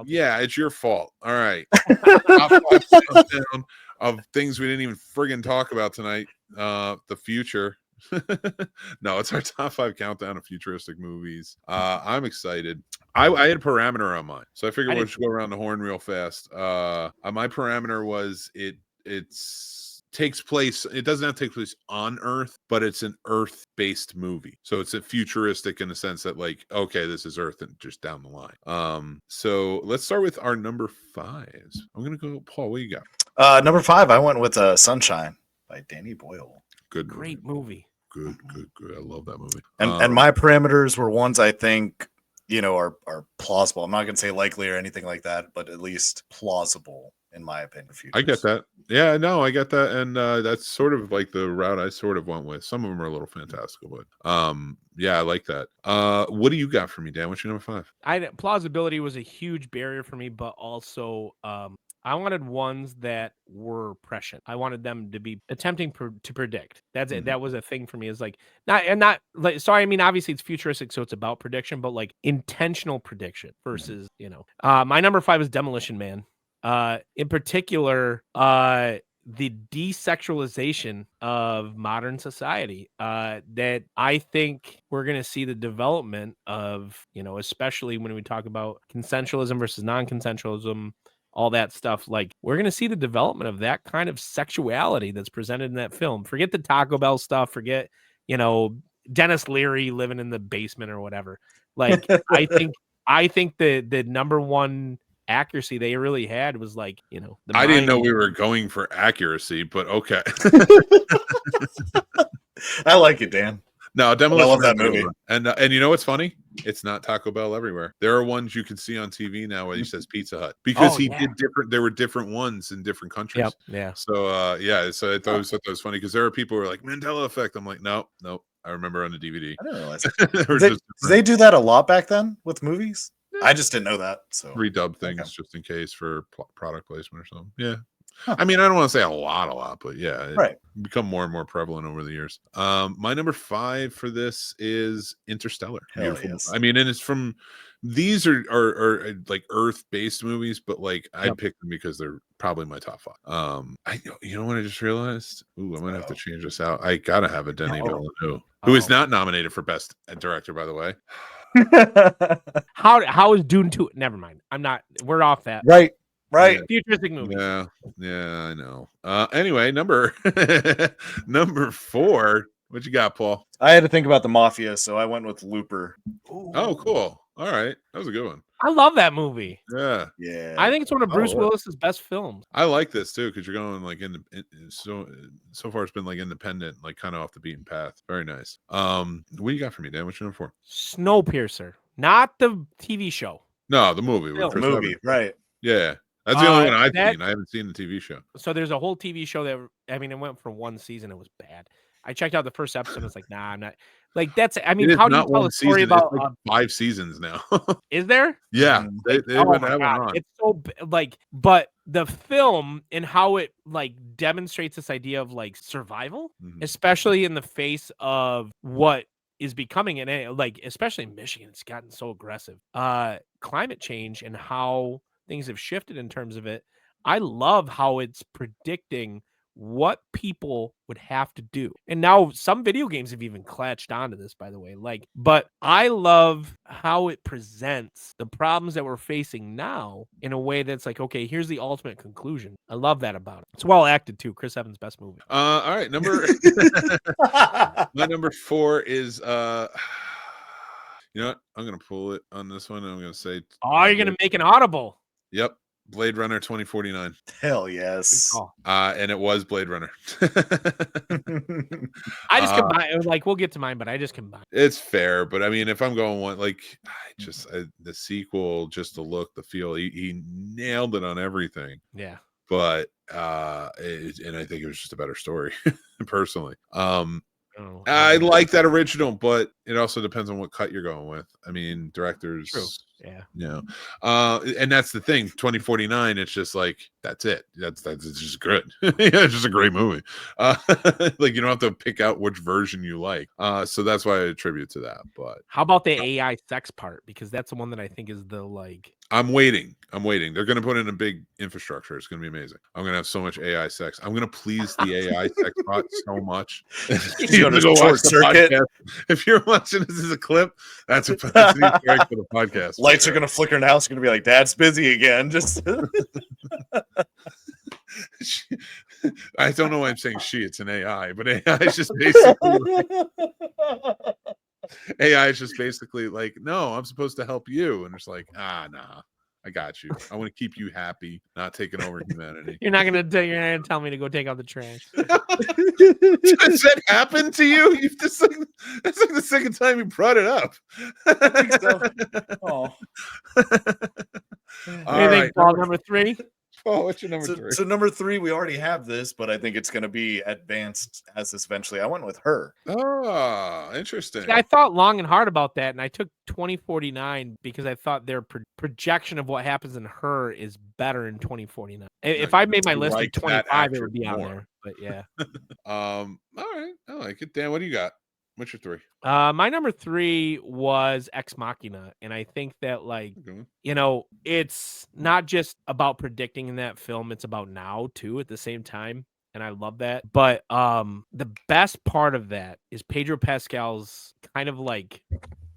Yeah, it's your fault. All right. Top 5 countdown of things we didn't even friggin' talk about tonight. The future. No, it's our top 5 countdown of futuristic movies. I'm excited. I had a parameter on mine, so I figured we'll just go around the horn real fast. My parameter was takes place. It doesn't have to take place on Earth, but it's an Earth-based movie, so it's a futuristic in the sense that, like, okay, this is Earth and just down the line. So let's start with our number 5s. I'm gonna go, Paul. What you got? Number 5, I went with Sunshine by Danny Boyle. Great movie. Good. I love that movie. And my parameters were ones I think are plausible. I'm not gonna say likely or anything like that, but at least plausible in my opinion. I get that. Yeah, no, I get that, and that's sort of like the route I sort of went with. Some of them are a little fantastical, but yeah, I like that. What do you got for me, Dan? What's your number 5? Plausibility was a huge barrier for me, but also I wanted ones that were prescient. I wanted them to be attempting to predict. That's it. That was a thing for me. Is like not like, sorry. I mean, obviously it's futuristic, so it's about prediction, but like intentional prediction versus my number 5 is Demolition Man. In particular, the desexualization of modern society, that I think we're going to see the development of, especially when we talk about consensualism versus non-consensualism, all that stuff. Like, we're going to see the development of that kind of sexuality that's presented in that film. Forget the Taco Bell stuff. Forget, Dennis Leary living in the basement or whatever. Like, I think the number one accuracy they really had was like, I didn't know we were going for accuracy, but okay. I like it, Dan. No, Demolition. I love that movie. And you know what's funny? It's not Taco Bell everywhere. There are ones you can see on TV now where he says Pizza Hut, because did different. There were different ones in different countries. Yep. Yeah. So so I thought it was funny because there are people who are like, Mandela effect. I'm like, no. I remember on the DVD. I didn't realize. Did they do that a lot back then with movies? I just didn't know that. So redub things just in case for product placement or something. Yeah. I mean, I don't want to say a lot, but yeah, it's become more and more prevalent over the years. My number 5 for this is Interstellar. Yes. I mean, and it's from, these are like Earth-based movies, but like I picked them because they're probably my top 5. You know what I just realized? Ooh, I'm gonna have to change this out. I gotta have a Denis Villeneuve, who is not nominated for Best Director, by the way. How is Dune 2? Never mind. We're off that. Right. Futuristic movie. Yeah, I know. Anyway, number 4. What you got, Paul? I had to think about the Mafia, so I went with Looper. Ooh. Oh, cool. All right, that was a good one. I love that movie. Yeah. I think it's one of Bruce Willis's best films. I like this too because you're going like so far it's been like independent, like kind of off the beaten path. Very nice. What do you got for me, Dan? What's your number 4? Snowpiercer, not the TV show. No, the movie. The movie, right? Yeah. That's the only one I've seen. I haven't seen the TV show. So there's a whole TV show that, I mean, it went for one season. It was bad. I checked out the first episode. It's like, nah, I'm not. Like, that's, I mean, how do you tell a story about like 5 seasons now? Is there? Yeah. They went on. It's so, like, but the film and how it, like, demonstrates this idea of, like, survival, especially in the face of what is becoming like, especially in Michigan, it's gotten so aggressive. Climate change and how things have shifted in terms of it. I love how it's predicting what people would have to do. And now some video games have even clatched onto this, by the way. Like, but I love how it presents the problems that we're facing now in a way that's like, okay, here's the ultimate conclusion. I love that about it. It's well acted too. Chris Evans' best movie. All right, my number 4 is you know what? I'm gonna pull it on this one. And I'm gonna say, oh, you're gonna make an audible. Yep. Blade Runner 2049. Hell yes. And it was Blade Runner. I just combined. It was like, we'll get to mine, but I just combined. It's fair, but I mean, if I'm going one, like, the sequel, just the look, the feel, he nailed it on everything. Yeah. But and I think it was just a better story, personally. I like that original, but it also depends on what cut you're going with. I mean, directors. True. Yeah. And that's the thing. 2049. It's just like that's it. That's it's just good. Yeah, it's just a great movie. Like you don't have to pick out which version you like. So that's why I attribute to that. But how about the AI sex part? Because that's the one that I think is the like. I'm waiting. They're going to put in a big infrastructure. It's going to be amazing. I'm going to have so much AI sex. I'm going to please the AI sex bot so much. You're going to go short circuit. If you're watching this as a clip, that's an Easter egg for the podcast. Lights are going to flicker now. It's going to be like, Dad's busy again. Just. I don't know why I'm saying she. It's an AI, but AI is just basically. AI is just basically like, no, I'm supposed to help you, and it's like, nah, I got you. I want to keep you happy, not taking over humanity. You're not gonna tell me to go take out the trash. Does that happen to you? You've just like that's like the second time you brought it up. I think so. Oh. All right, Paul, number 3. Oh, what's your number 3? So number 3, we already have this, but I think it's going to be advanced as this eventually. I went with Her. Oh, interesting. I thought long and hard about that, and I took 2049 because I thought their projection of what happens in Her is better in 2049. If I made my list of 25, it would be on there. But yeah. All right, I like it. Dan, what do you got? What's your 3? My number 3 was Ex Machina, and I think that like it's not just about predicting in that film; it's about now too. At the same time, and I love that. But the best part of that is Pedro Pascal's kind of like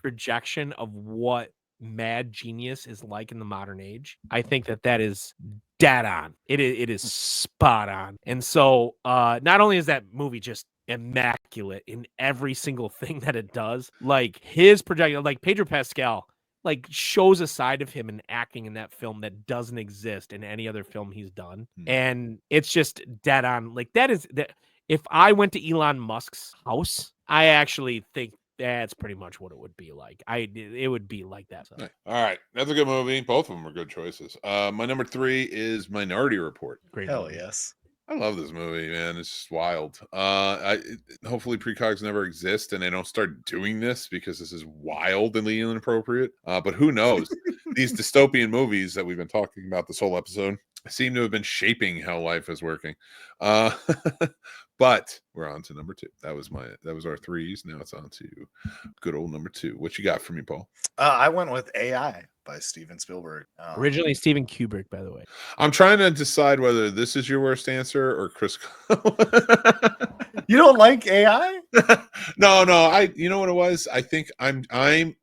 projection of what mad genius is like in the modern age. I think that is dead on. It is spot on. And so not only is that movie just immaculate in every single thing that it does, like his projection, like Pedro Pascal like shows a side of him in acting in that film that doesn't exist in any other film he's done. And it's just dead on. Like that if I went to Elon Musk's house, I actually think that's pretty much what it would be like. It would be like that. So. All right, that's a good movie. Both of them are good choices. My number 3 is Minority Report. Great. Hell movie. yes. I love this movie, man. It's just wild. Hopefully precogs never exist and they don't start doing this because this is wildly inappropriate. But who knows? These dystopian movies that we've been talking about this whole episode seem to have been shaping how life is working. But we're on to number 2. That was our 3s. Now it's on to good old number 2. What you got for me, Paul? I went with AI by Steven Spielberg. Originally Steven Kubrick, by the way. I'm trying to decide whether this is your worst answer or Chris. You don't like AI? No. You know what it was? I think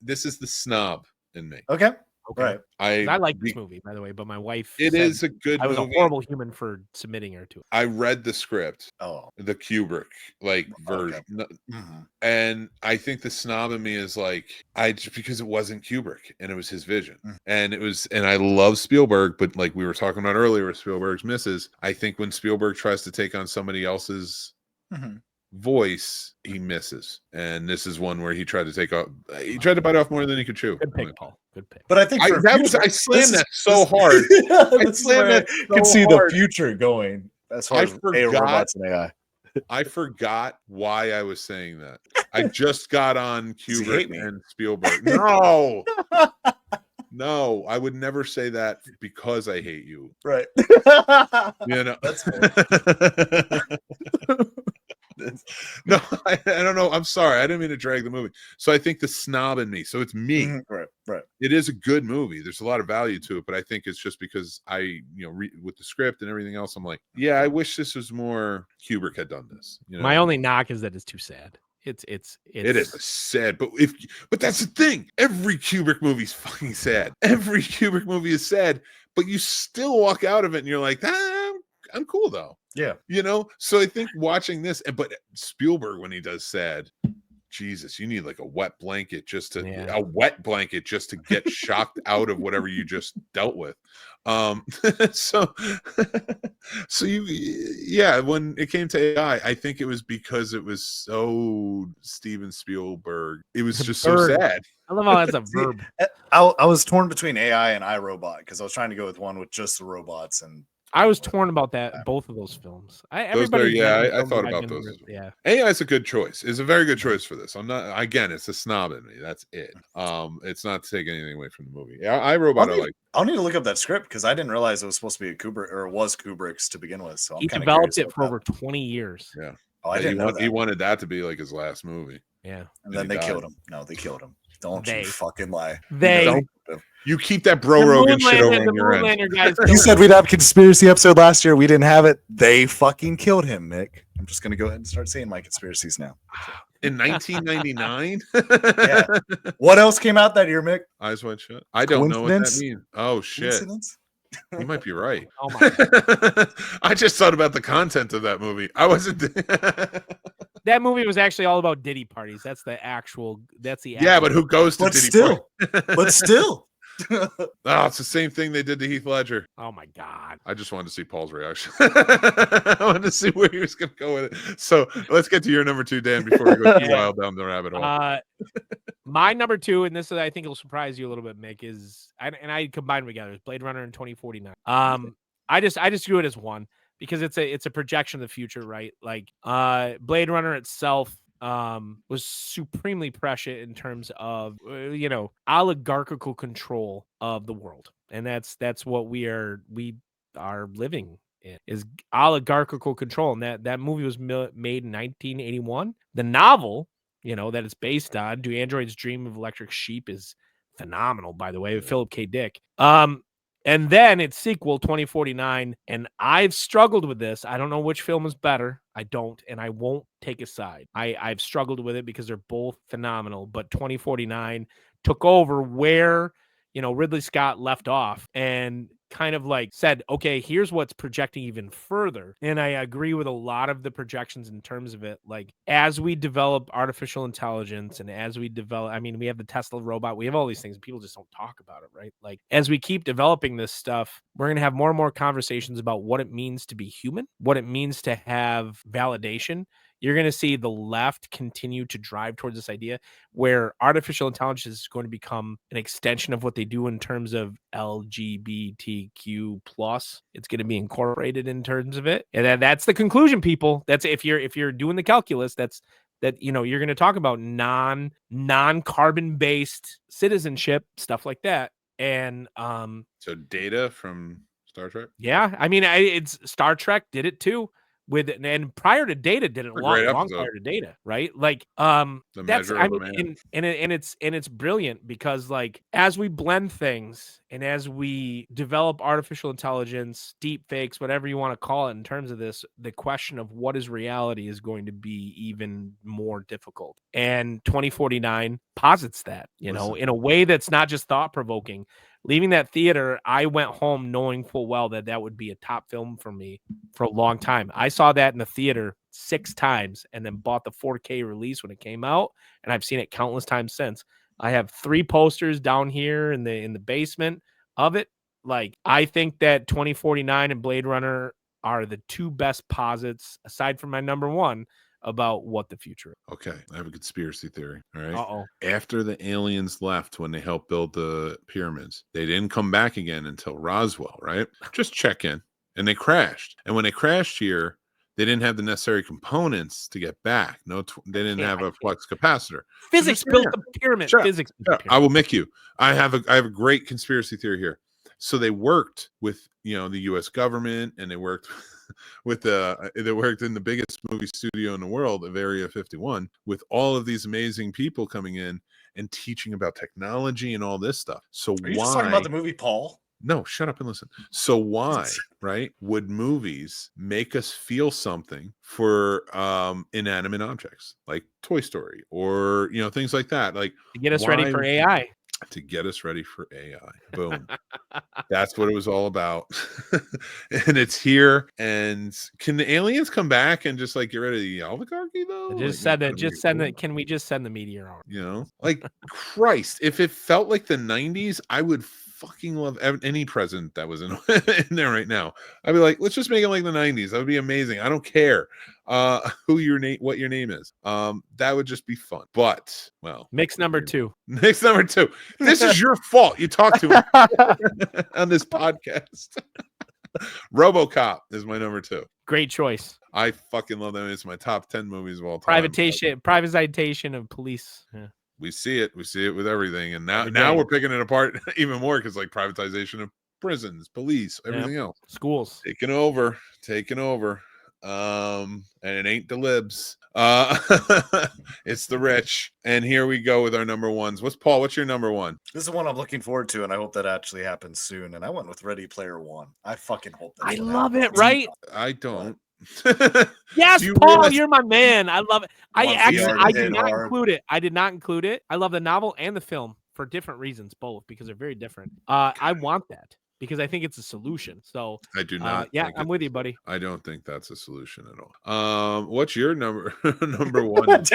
this is the snob in me. Okay. Right. I like this movie, by the way, but my wife It is a good movie. I was a horrible human for submitting her to it. I read the script. The Kubrick version. And I think the snob in me is like just because it wasn't Kubrick and it was his vision. And I love Spielberg, but like we were talking about earlier with Spielberg's misses, I think when Spielberg tries to take on somebody else's voice, he misses. And this is one where he tried to bite off more than he could chew. Good pick, Paul. Good pick. But I think I slammed that so hard. I slammed that so can see hard. the future going as far as robots and AI. I forgot why I was saying that. I just got on Kubrick and Spielberg. No, I would never say that because I hate you. Right. That's fair. No, I don't know. I'm sorry. I didn't mean to drag the movie. So I think the snob in me. So it's me. Right. It is a good movie. There's a lot of value to it, but I think it's just because I, with the script and everything else, I'm like, yeah, I wish this was more Kubrick had done this. My only knock is that it's too sad. It is sad, but that's the thing. Every Kubrick movie is fucking sad. Every Kubrick movie is sad, but you still walk out of it and you're like, I'm cool though. Yeah. So I think watching this, but Spielberg, when he does sad, Jesus, you need like a wet blanket just to get shocked out of whatever you just dealt with. So when it came to AI, I think it was because it was so Steven Spielberg. It was just so sad. I love how that's a verb. I was torn between AI and iRobot because I was trying to go with one with just the robots, and I was torn about that. Both of those films. I films thought that I've about been those. with, yeah. AI is a good choice. It's a very good choice for this. I'm not. Again, it's a snob in me. That's it. It's not taking anything away from the movie. Yeah, I Robot. I'll need to look up that script because I didn't realize it was supposed to be a Kubrick or it was Kubrick's to begin with. So I'm He kind of developed it for over 20 years. Yeah. Oh, I didn't know that. He wanted that to be like his last movie. Yeah. And then they killed him. No, they killed him. Don't you fucking lie. You keep that Bro Rogan shit over on your end. You said we'd have a conspiracy episode last year. We didn't have it. They fucking killed him, Mick. I'm just going to go ahead and start saying my conspiracies now. In 1999? Yeah. What else came out that year, Mick? Eyes Wide Shut. I don't know what that means. Oh, shit. You might be right. Oh my God. I just thought about the content of that movie. I wasn't. That movie was actually all about Diddy parties. That's the actual. Yeah, but who goes to Diddy parties? But still. Oh, it's the same thing they did to Heath Ledger. Oh my God. I just wanted to see Paul's reaction. I wanted to see where he was going to go with it. So let's get to your number 2, Dan, before we go too wild down the rabbit hole. My number 2, and this is, I think it'll surprise you a little bit, Mick, is I combined them together. It's Blade Runner in 2049. I just do it as one because it's a projection of the future, right? Like Blade Runner itself was supremely prescient in terms of oligarchical control of the world, and that's what we are living in, is oligarchical control. And that movie was made in 1981. The novel, that it's based on, Do Androids Dream of Electric Sheep, is phenomenal, by the way, with Philip K. Dick. And then its sequel, 2049, and I've struggled with this. I don't know which film is better. I don't, and I won't take a side. I've struggled with it because they're both phenomenal, but 2049 took over where, Ridley Scott left off and kind of like said, okay, here's what's projecting even further. And I agree with a lot of the projections in terms of it. Like, as we develop artificial intelligence and as we develop, we have the Tesla robot, we have all these things, people just don't talk about it, right? Like, as we keep developing this stuff, we're going to have more and more conversations about what it means to be human, what it means to have validation. You're going to see the left continue to drive towards this idea where artificial intelligence is going to become an extension of what they do in terms of LGBTQ+. It's going to be incorporated in terms of it. And that's the conclusion, people. That's if you're doing the calculus, that you're going to talk about non-carbon based citizenship, stuff like that. And so Data from Star Trek? Yeah, it's Star Trek did it too. And prior to Data did it long prior to Data, right? Like that's it's brilliant because, like, as we blend things and as we develop artificial intelligence, deep fakes, whatever you want to call it in terms of this, the question of what is reality is going to be even more difficult. And 2049 posits that, in a way that's not just thought-provoking. Leaving that theater, I went home knowing full well that would be a top film for me for a long time. I saw that in the theater 6 times and then bought the 4K release when it came out, and I've seen it countless times since. I have 3 posters down here in the basement of it. Like, I think that 2049 and Blade Runner are the 2 best posits, aside from my number 1, about what the future is. Okay, I have a conspiracy theory. All right. Uh-oh. After the aliens left when they helped build the pyramids, they didn't come back again until Roswell, right? Just check in. And they crashed. And when they crashed here, they didn't have the necessary components to get back. They didn't have a flux capacitor. Physics built the pyramid. Sure. Physics. I will make you. I have a great conspiracy theory here. So they worked with the U.S. government, and they worked they worked in the biggest movie studio in the world of Area 51 with all of these amazing people coming in and teaching about technology and all this stuff. So Are you just talking about the movie Paul? No, shut up and listen. So why, right, would movies make us feel something for inanimate objects like Toy Story or things like that? Like, to get us ready for AI. To get us ready for AI. Boom. That's what it was all about. And it's here. And can the aliens come back and just like get rid of the oligarchy though? Can we just send the meteor on? Like, Christ, if it felt like the 90s, I would fucking love any president that was in there right now. I'd be like, let's just make it like the 90s. That would be amazing. I don't care what your name is. That would just be fun. But Mick's number 2. Mick's number 2. This is your fault. You talked to him on this podcast. RoboCop is my number 2. Great choice. I fucking love that movie. It's my top 10 movies of all time. Privatization of police. Yeah. We see it with everything, and Every now day. we're picking it apart even more because like privatization of prisons, police, everything else Schools. taking over. And it ain't the libs. It's the rich. And here we go with our number ones. What's your number 1? This is one I'm looking forward to, and I hope that actually happens soon. And I went with Ready Player One. I fucking hope that. I love it, right? I don't. Yes, You Paul, realize- you're my man. I love it. I VR did hit not hard. include it. I did not include it. I love the novel and the film for different reasons, both because they're very different. I want that because I think it's a solution. So I do not. yeah, think I'm with you, buddy. I don't think that's a solution at all. What's your number 1?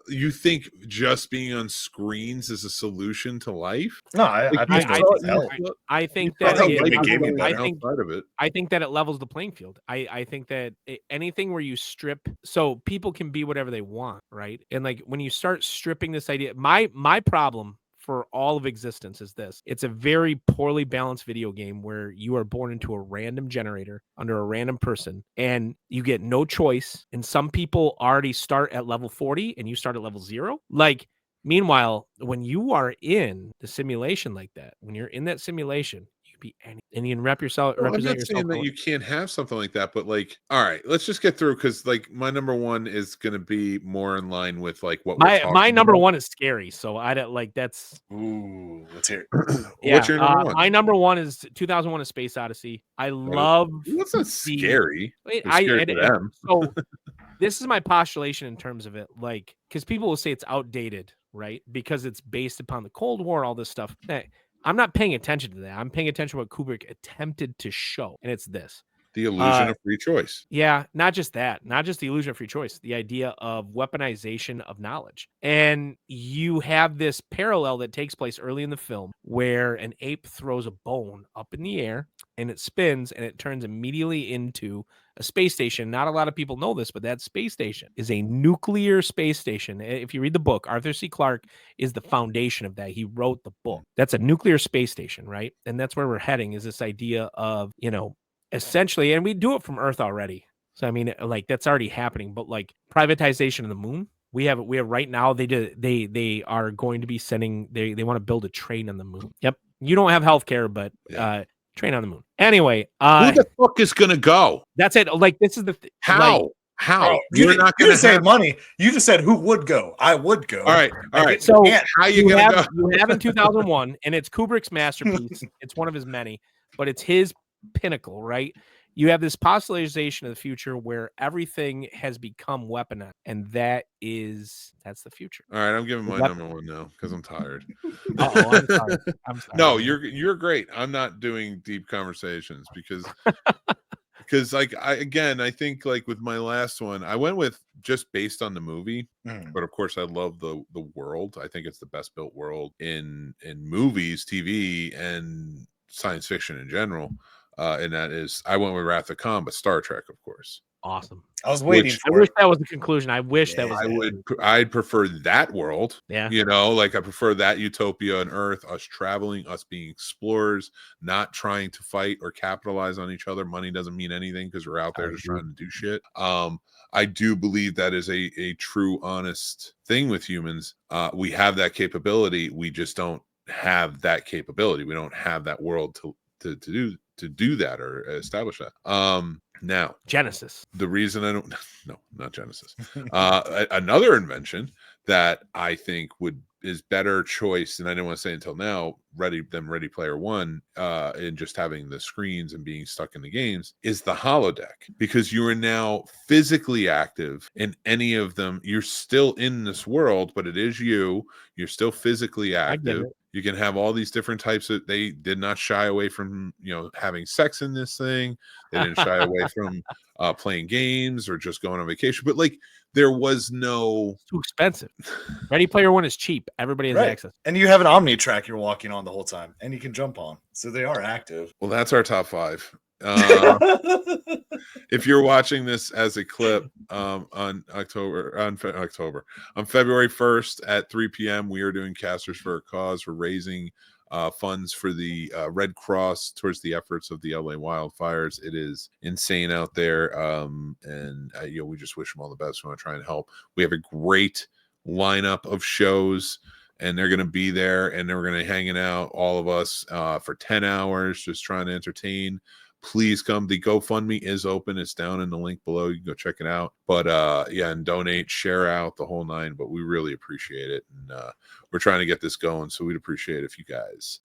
You think just being on screens is a solution to life? No, I think You that thought it life would was be better. outside of it. I think that it levels the playing field. I think that anything where you strip, so people can be whatever they want, right? And like when you start stripping this idea, my problem for all of existence is this: it's a very poorly balanced video game where you are born into a random generator under a random person and you get no choice. And some people already start at level 40 and you start at level 0. Like, meanwhile, when you are in the simulation like that, when you're in that simulation, you be any, and you can represent I'm not yourself. saying that you can't have something like that, but like, all right, let's just get through because like my number 1 is going to be more in line with like what we're talking my number about. 1 is scary, so I don't like that's. Ooh, let's hear it. What's your number 1? My number 1 is 2001: A Space Odyssey. I love. What's not scary? Wait, It's scary for them. So this is my postulation in terms of it, like, because people will say it's outdated, right? Because it's based upon the Cold War, all this stuff. Hey, I'm not paying attention to that. I'm paying attention to what Kubrick attempted to show, and it's this. The illusion of free choice. Yeah, not just that, not just the illusion of free choice, the idea of weaponization of knowledge. And you have this parallel that takes place early in the film where an ape throws a bone up in the air and it spins and it turns immediately into a space station. Not a lot of people know this, but that space station is a nuclear space station. If you read the book, Arthur C. Clarke is the foundation of that. He wrote the book. That's a nuclear space station, right? And that's where we're heading, is this idea of, essentially, and we do it from Earth already. So I mean, like, that's already happening. But like privatization of the moon, we have right now. They are going to be sending. They want to build a train on the moon. Yep, you don't have healthcare, but train on the moon. Anyway, who the fuck is gonna go? That's it. Like, this is the how. Like, how? You're not going to save money. You just said who would go. I would go. All right. So how you gonna go? You have in 2001, and it's Kubrick's masterpiece. It's one of his many, but it's his pinnacle, right? You have this postulation of the future where everything has become weaponized, and that's the future. All right, I'm giving my number 1 now because I'm tired. I'm sorry. No, you're great. I'm not doing deep conversations because like I think like with my last one, I went with just based on the movie, but of course I love the world. I think it's the best built world in movies, TV, and science fiction in general. And that is, I went with Wrath of Khan, but Star Trek, of course. Awesome. I was waiting I wish that was the conclusion. I wish that was. I'd prefer that world. Yeah. Like I prefer that utopia on Earth, us traveling, us being explorers, not trying to fight or capitalize on each other. Money doesn't mean anything because we're out there just trying to do shit. I do believe that is a true, honest thing with humans. We have that capability. We just don't have that capability. We don't have that world to do that or establish that. Now, Genesis. The reason I don't, no, not Genesis. Another invention that I think is better choice, and I didn't want to say until now, Ready Player One, in just having the screens and being stuck in the games, is the holodeck, because you are now physically active in any of them. You're still in this world, but it is you. You're still physically active. You can have all these different types of. They did not shy away from having sex in this thing. They didn't shy away from playing games or just going on vacation. But like, there was no. It's too expensive. Ready Player One is cheap. Everybody has access. And you have an Omni track you're walking on the whole time, and you can jump on. So they are active. Well, that's our top 5. If you're watching this as a clip on February 1st at 3 p.m., we are doing Casters for a Cause. We're raising funds for the Red Cross towards the efforts of the LA wildfires. It is insane out there, and we just wish them all the best. We want to try and help. We have a great lineup of shows, and they're going to be there, and they're going to be hanging out, all of us, for 10 hours, just trying to entertain. Please come. The GoFundMe is open. It's down in the link below. You can go check it out. But and donate, share out, the whole nine. But we really appreciate it, and we're trying to get this going, so we'd appreciate it if you guys